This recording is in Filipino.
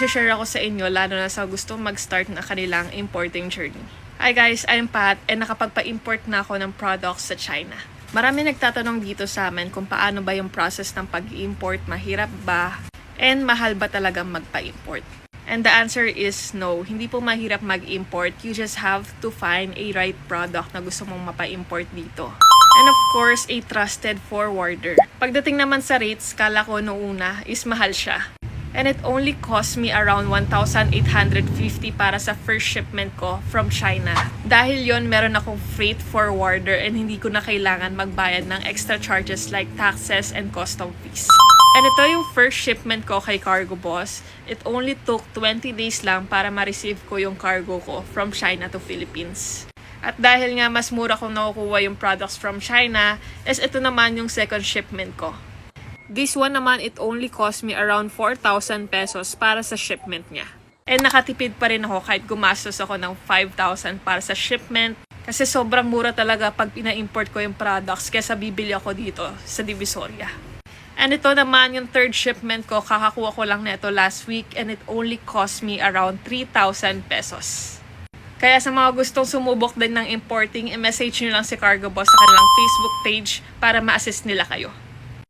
share ako sa inyo lalo na sa gusto mag-start na kanilang importing journey. Hi guys, I'm Pat and nakapagpa-import na ako ng products sa China. Marami nagtatanong dito sa amin kung paano ba yung process ng pag-import, mahirap ba, and mahal ba talaga magpa-import. And the answer is no, hindi po mahirap mag-import. You just have to find a right product na gusto mong mapa-import dito. And of course, a trusted forwarder. Pagdating naman sa rates, kala ko noong una is mahal siya. And it only cost me around 1,850 para sa first shipment ko from China. Dahil yon meron akong freight forwarder and hindi ko na kailangan magbayad ng extra charges like taxes and custom fees. And ito yung first shipment ko kay Cargo Boss. It only took 20 days lang para ma-receive ko yung cargo ko from China to Philippines. At dahil nga mas mura kong nakukuha yung products from China, is ito naman yung second shipment ko. This one naman, it only cost me around 4,000 pesos para sa shipment niya. And nakatipid pa rin ako kahit gumastos ako ng 5,000 para sa shipment. Kasi sobrang mura talaga pag pina-import ko yung products kesa bibili ako dito sa Divisoria. And ito naman yung third shipment ko, kakakuha ko lang nito last week and it only cost me around 3,000 pesos. Kaya sa mga gustong sumubok din ng importing, i-message nyo lang si Cargo Boss sa kanilang Facebook page para ma-assist nila kayo.